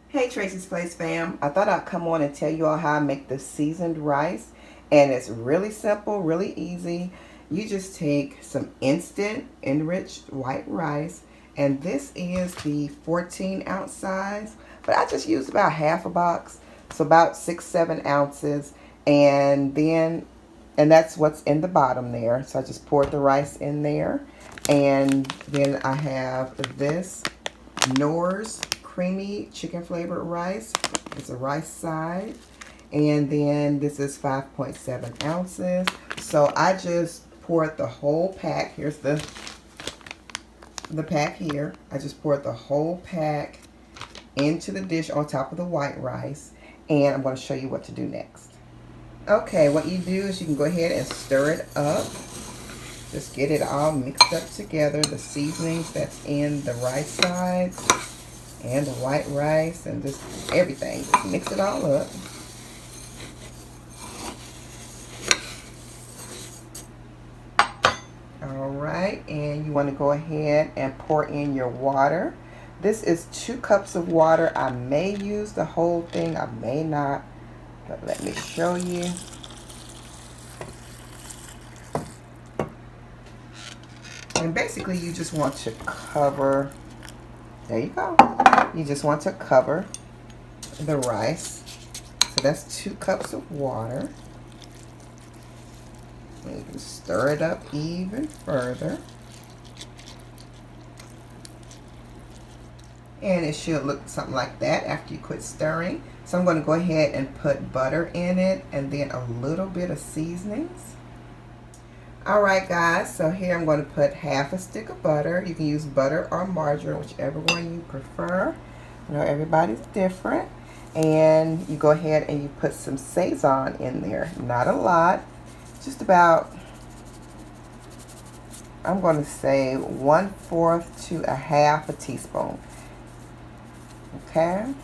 Hey Tracie's Place fam, I thought I'd come on and tell you all how I make the seasoned rice, and it's really simple, really easy. You just take some instant enriched white rice, and this is the 14-ounce size, but I just used about half a box, so about 6-7 ounces, and that's what's in the bottom there. So I just poured the rice in there, and then I have this Knorr's creamy chicken flavored rice. It's a rice side. And then this is 5.7 ounces. So I just poured the whole pack. Here's the pack here. I just poured the whole pack into the dish on top of the white rice. And I'm going to show you what to do next. Okay, what you do is you can go ahead and stir it up. Just get it all mixed up together. The seasonings that's in the rice sides and the white rice and just everything. Just mix it all up. All right, and you want to go ahead and pour in your water. This is 2 cups of water. I may use the whole thing, I may not, but let me show you. And basically you just want to cover, there you go. You just want to cover the rice. So that's 2 cups of water. And you can stir it up even further. And it should look something like that after you quit stirring. So I'm going to go ahead and put butter in it and then a little bit of seasonings. Alright guys, so here I'm going to put half a stick of butter. You can use butter or margarine, whichever one you prefer. You know, everybody's different. And you go ahead and you put some Sazon in there. Not a lot, just about, I'm going to say 1/4 to 1/2 a teaspoon. Okay?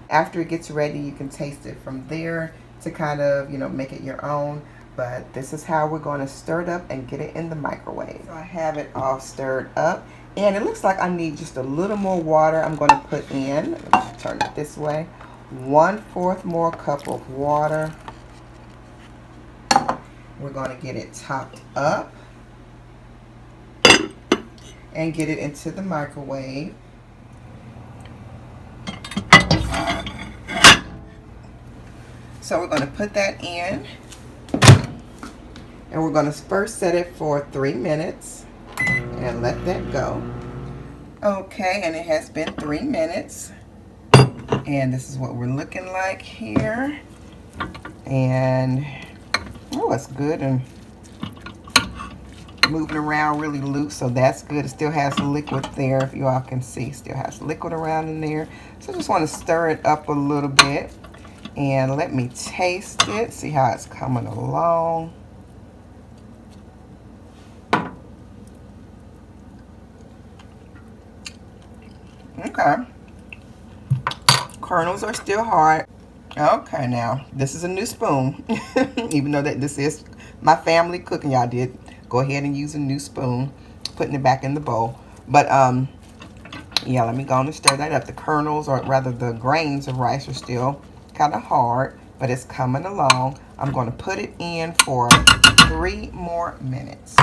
After it gets ready, you can taste it from there to kind of, make it your own. But this is how we're going to stir it up and get it in the microwave. So I have it all stirred up. And it looks like I need just a little more water. I'm going to put in, let me turn it this way, 1/4 more cup of water. We're going to get it topped up and get it into the microwave. So we're going to put that in. And we're going to first set it for 3 minutes and let that go. Okay, and it has been 3 minutes. And this is what we're looking like here. And, oh, it's good and moving around really loose, so that's good. It still has liquid there, if you all can see. Still has liquid around in there. So I just want to stir it up a little bit. And let me taste it, see how it's coming along. Okay. Kernels are still hard. Okay, now, this is a new spoon. Even though that this is my family cooking, y'all did go ahead and use a new spoon. Putting it back in the bowl. But, yeah, let me go on and stir that up. The kernels, or rather the grains of rice, are still kind of hard, but it's coming along. I'm going to put it in for 3 more minutes.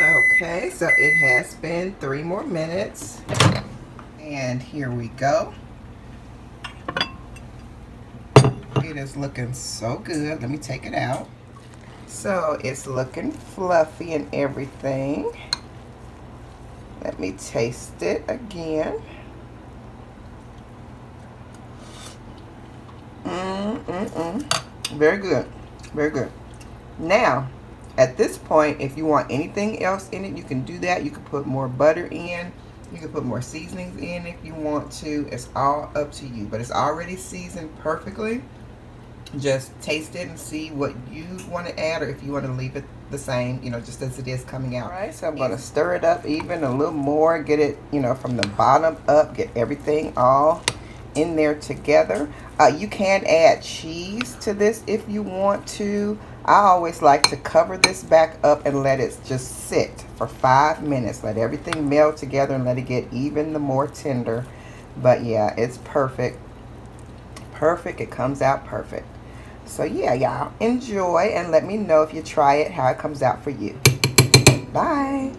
Okay, so it has been 3 more minutes. And here we go. It is looking so good. Let me take it out. So it's looking fluffy and everything. Let me taste it again. Very good. Very good. Now, at this point, if you want anything else in it, you can do that. You can put more butter in. You can put more seasonings in if you want to. It's all up to you. But it's already seasoned perfectly. Just taste it and see what you want to add, or if you want to leave it the same, just as it is coming out. All right, so I'm going to stir it up even a little more. Get it, from the bottom up. Get everything all in there together. You can add cheese to this if you want to. I always like to cover this back up and let it just sit for 5 minutes. Let everything meld together and let it get even more tender. But yeah, it's perfect. Perfect. It comes out perfect. So yeah, y'all enjoy and let me know if you try it, how it comes out for you. Bye.